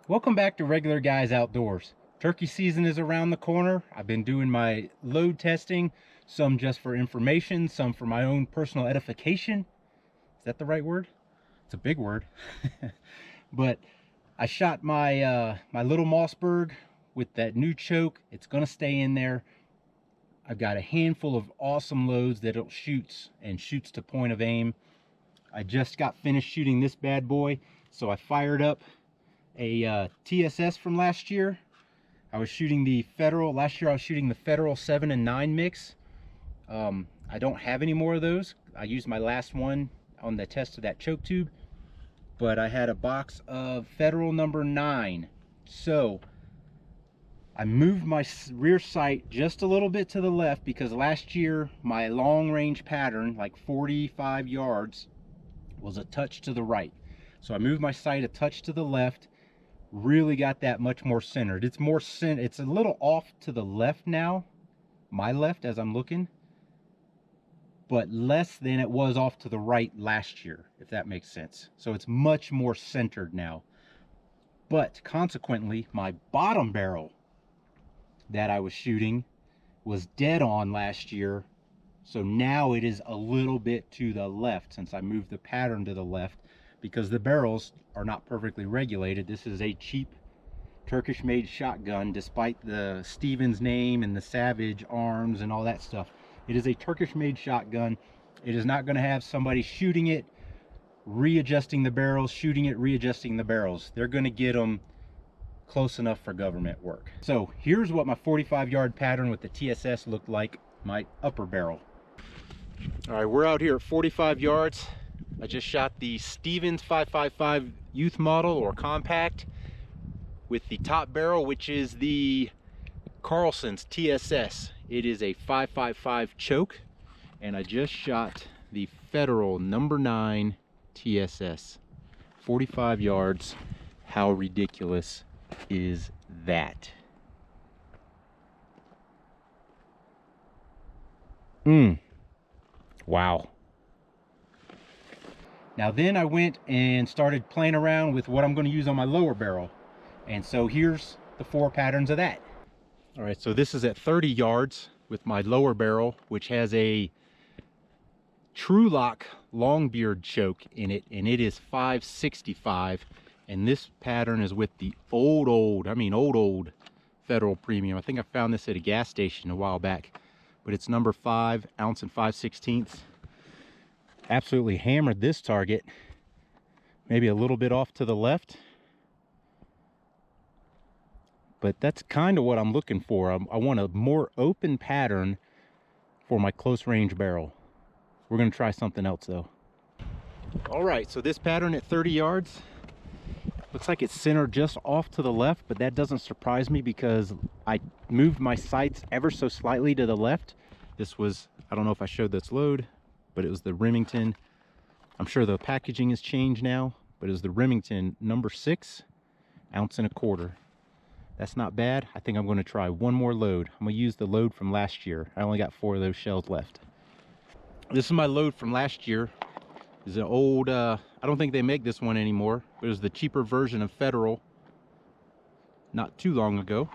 Welcome back to Regular Guys Outdoors. Turkey season is around the corner. I've been doing my load testing, some just for information, some for my own personal edification. Is that the right word? It's a big word. But I shot my my little Mossberg with that new choke. It's gonna stay in there. I've got a handful of awesome loads that it shoots to point of aim. I just got finished shooting this bad boy, so I fired up a TSS from last year. I was shooting the Federal, last year I was shooting the Federal 7 and 9 mix. I don't have any more of those. I used my last one on the test of that choke tube, but I had a box of Federal number 9. So I moved my rear sight just a little bit to the left because last year my long range pattern, like 45 yards, was a touch to the right. So I moved my sight a touch to the left, really got that much more centered. It's more centered. It's a little off to the left now, my left as I'm looking, but less than it was off to the right last year, if that makes sense. So it's much more centered now. But consequently, my bottom barrel that I was shooting was dead on last year. So now it is a little bit to the left since I moved the pattern to the left, because the barrels are not perfectly regulated. This is a cheap Turkish made shotgun, despite the Stevens name and the Savage arms and all that stuff. It is a Turkish made shotgun. It is not going to have somebody shooting it, readjusting the barrels, shooting it, readjusting the barrels. They're going to get them close enough for government work. So here's what my 45-yard pattern with the TSS looked like, my upper barrel. All right, we're out here at 45 yards. I just shot the Stevens 555 youth model or compact with the top barrel, which is the Carlson's TSS. It is a 555 choke, and I just shot the Federal number 9 TSS. 45 yards. How ridiculous is that? Wow. Now then I went and started playing around with what I'm going to use on my lower barrel. And so here's the 4 patterns of that. All right, so this is at 30 yards with my lower barrel, which has a True Lock Longbeard choke in it, and it is 565. And this pattern is with the old Federal Premium. I think I found this at a gas station a while back, but it's number 5 ounce and 5/16. Absolutely hammered this target, maybe a little bit off to the left, but that's kind of what I'm looking for. I want a more open pattern for my close range barrel. We're going to try something else though. All right, so this pattern at 30 yards looks like it's centered just off to the left, but that doesn't surprise me because I moved my sights ever so slightly to the left. This was, I don't know if I showed this load, but it was the Remington. I'm sure the packaging has changed now, but it was the Remington number 6 ounce and a quarter. That's not bad. I think I'm going to try one more load. I'm going to use the load from last year. I only got 4 of those shells left. This is my load from last year. It's an old, I don't think they make this one anymore, but it was the cheaper version of Federal not too long ago.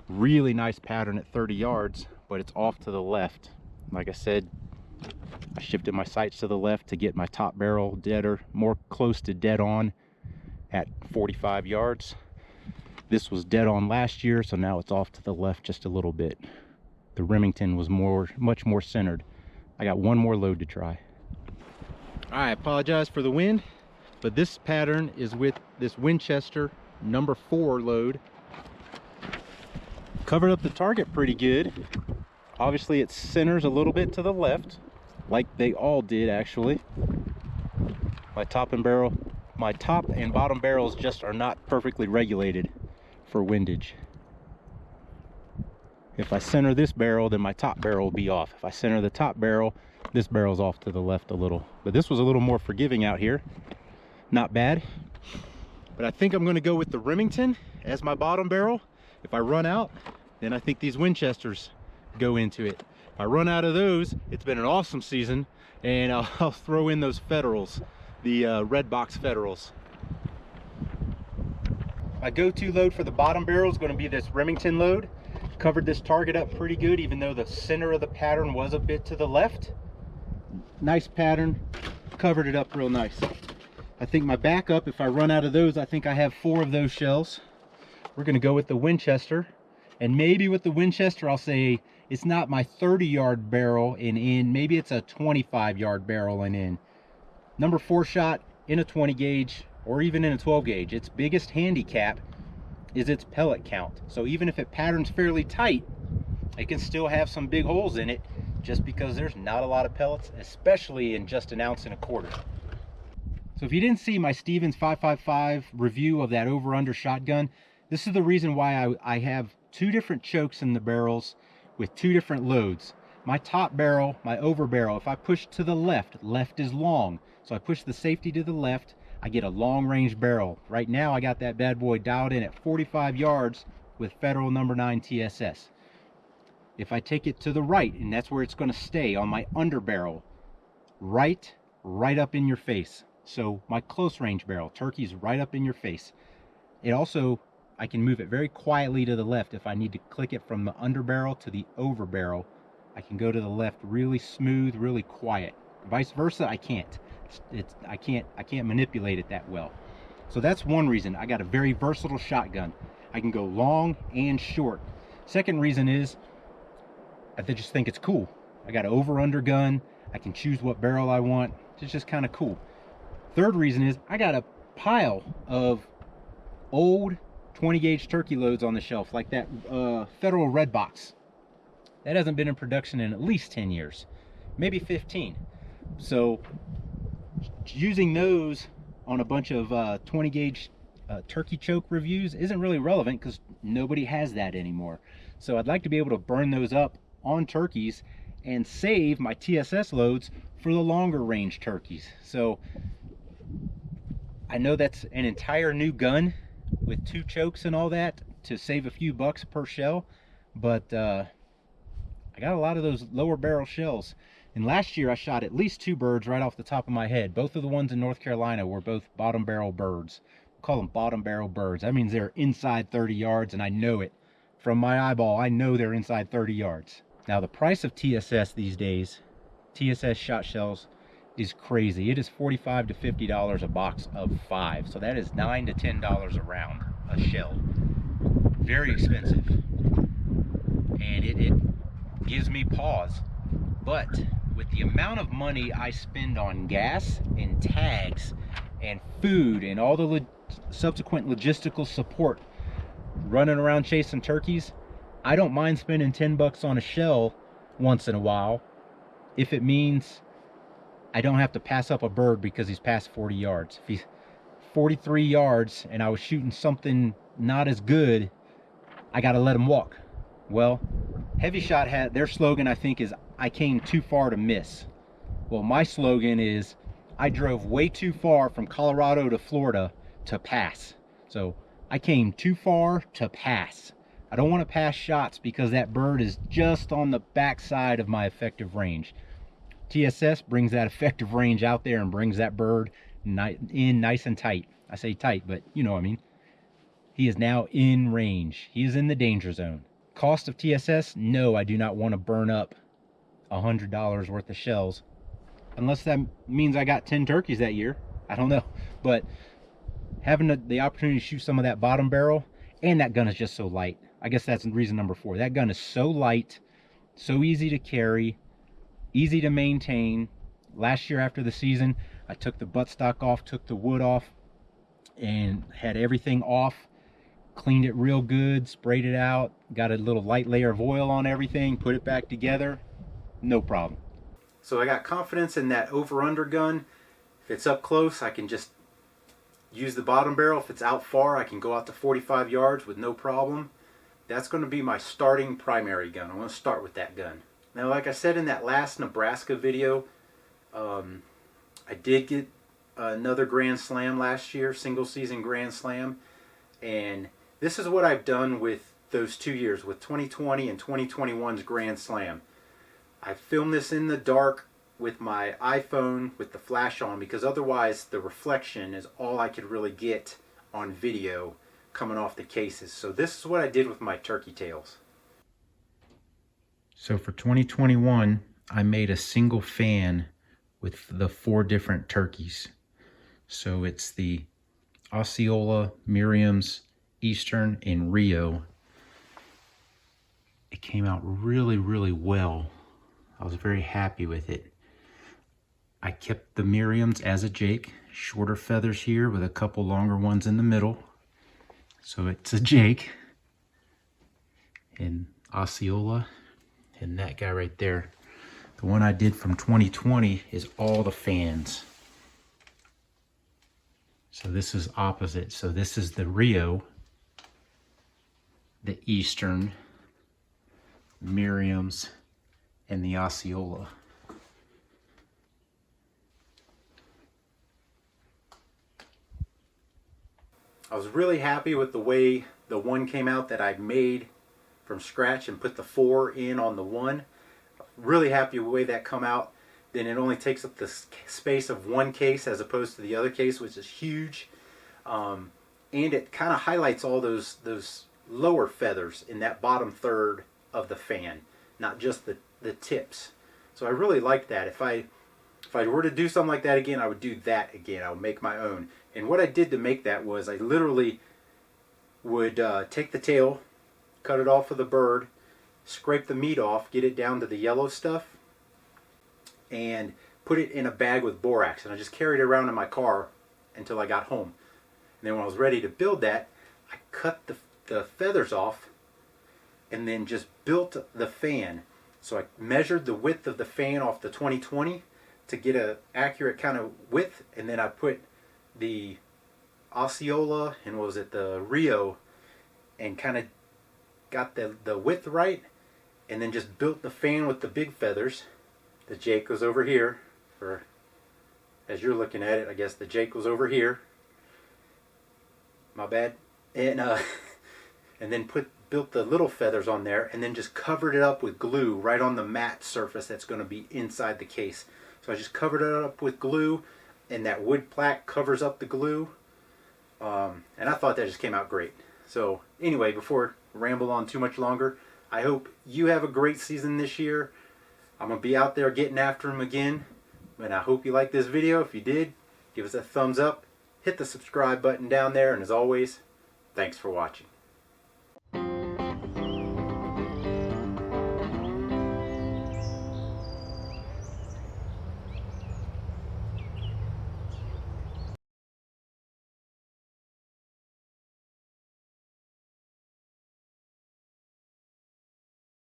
Really nice pattern at 30 yards, but it's off to the left. Like I said, I shifted my sights to the left to get my top barrel deader, more close to dead on at 45 yards. This was dead on last year, so now it's off to the left just a little bit. The Remington was much more centered. I got one more load to try. I apologize for the wind, but this pattern is with this Winchester number 4 load. Covered up the target pretty good. Obviously it centers a little bit to the left, like they all did actually. My top and bottom barrels just are not perfectly regulated for windage. If I center this barrel, then my top barrel will be off. If I center the top barrel, this barrel's off to the left a little. But this was a little more forgiving out here. Not bad. But I think I'm going to go with the Remington as my bottom barrel. If I run out, then I think these Winchesters go into it. If I run out of those, it's been an awesome season, and I'll throw in those Federals, the red box Federals. My go-to load for the bottom barrel is going to be this Remington load. Covered this target up pretty good, even though the center of the pattern was a bit to the left. Nice pattern, covered it up real nice. I think my backup, if I run out of those, I think I have 4 of those shells. We're going to go with the Winchester, and maybe with the Winchester I'll say it's not my 30-yard barrel and in, maybe it's a 25-yard barrel and in. Number 4 shot in a 20 gauge or even in a 12 gauge. Its biggest handicap is its pellet count. So even if it patterns fairly tight, it can still have some big holes in it just because there's not a lot of pellets, especially in just 1.25 ounces. So if you didn't see my Stevens 555 review of that over-under shotgun, this is the reason why I have 2 different chokes in the barrels with 2 different loads. My top barrel, my over barrel, if I push to the left, left is long. So I push the safety to the left, I get a long range barrel. Right now I got that bad boy dialed in at 45 yards with Federal number 9 TSS. If I take it to the right, and that's where it's going to stay on my under barrel, right up in your face. So my close range barrel, turkey's right up in your face. It also, I can move it very quietly to the left. If I need to click it from the under barrel to the over barrel, I can go to the left really smooth, really quiet. Vice versa, I can't. I can't manipulate it that well. So that's one reason. I got a very versatile shotgun. I can go long and short. Second reason is I just think it's cool. I got an over-under gun. I can choose what barrel I want. It's just kind of cool. Third reason is I got a pile of old 20 gauge turkey loads on the shelf, like that Federal red box. That hasn't been in production in at least 10 years, maybe 15. So using those on a bunch of 20 gauge turkey choke reviews isn't really relevant because nobody has that anymore. So I'd like to be able to burn those up on turkeys and save my TSS loads for the longer range turkeys. So I know that's an entire new gun with 2 chokes and all that to save a few bucks per shell, but I got a lot of those lower barrel shells. And last year I shot at least 2 birds right off the top of my head. Both of the ones in North Carolina were both bottom barrel birds. We call them bottom barrel birds. That means they're inside 30 yards, and I know it. From my eyeball, I know they're inside 30 yards. Now the price of TSS these days, TSS shot shells, is crazy. It is $45 to $50 a box of 5. So that is $9 to $10 a round, a shell. Very expensive. And it gives me pause. But with the amount of money I spend on gas and tags and food and all the subsequent logistical support running around chasing turkeys, I don't mind spending 10 bucks on a shell once in a while if it means I don't have to pass up a bird because he's past 40 yards. If he's 43 yards and I was shooting something not as good, I gotta let him walk. Well, Heavy Shot had their slogan, I think, is I came too far to miss. Well, my slogan is I drove way too far from Colorado to Florida to pass. So I came too far to pass. I don't want to pass shots because that bird is just on the backside of my effective range. TSS brings that effective range out there and brings that bird in nice and tight. I say tight, but you know what I mean. He is now in range. He is in the danger zone. Cost of TSS? No, I do not want to burn up $100 worth of shells. Unless that means I got 10 turkeys that year. I don't know. But having the opportunity to shoot some of that bottom barrel, and that gun is just so light. I guess that's reason number 4. That gun is so light, so easy to carry, easy to maintain. Last year after the season, I took the buttstock off, took the wood off, and had everything off. Cleaned it real good, sprayed it out, got a little light layer of oil on everything, put it back together, no problem. So I got confidence in that over-under gun. If it's up close, I can just use the bottom barrel. If it's out far, I can go out to 45 yards with no problem. That's going to be my starting primary gun. I'm going to start with that gun. Now, like I said in that last Nebraska video, I did get another Grand Slam last year, single season Grand Slam. And this is what I've done with those 2 years, with 2020 and 2021's Grand Slam. I filmed this in the dark with my iPhone with the flash on, because otherwise the reflection is all I could really get on video coming off the cases. So this is what I did with my turkey tails. So for 2021, I made a single fan with the 4 different turkeys. So it's the Osceola, Miriam's, Eastern, and Rio. It came out really, really well. I was very happy with it. I kept the Miriam's as a Jake, shorter feathers here with a couple longer ones in the middle. So it's a Jake. And Osceola, and that guy right there. The one I did from 2020 is all the fans. So this is opposite. So this is the Rio, the Eastern, Miriam's, and the Osceola. I was really happy with the way the one came out that I made from scratch and put the 4 in on the one. Really happy with the way that come out. Then it only takes up the space of one case as opposed to the other case, which is huge. And it kind of highlights all those lower feathers in that bottom third of the fan, not just the tips. So I really like that. If I were to do something like that again, I would do that again. I would make my own. And what I did to make that was I literally would take the tail, cut it off of the bird, scrape the meat off, get it down to the yellow stuff, and put it in a bag with borax. And I just carried it around in my car until I got home. And then when I was ready to build that, I cut the feathers off and then just built the fan. So I measured the width of the fan off the 2020 to get an accurate kind of width, and then I put the Osceola and what was it, the Rio, and kind of got the width right, and then just built the fan with the big feathers. The Jake was over here, or as you're looking at it, I guess the Jake was over here. My bad. And and then built the little feathers on there, and then just covered it up with glue right on the matte surface that's going to be inside the case. So I just covered it up with glue, and that wood plaque covers up the glue. And I thought that just came out great. So anyway, before I ramble on too much longer, I hope you have a great season this year. I'm going to be out there getting after them again. And I hope you liked this video. If you did, give us a thumbs up. Hit the subscribe button down there. And as always, thanks for watching.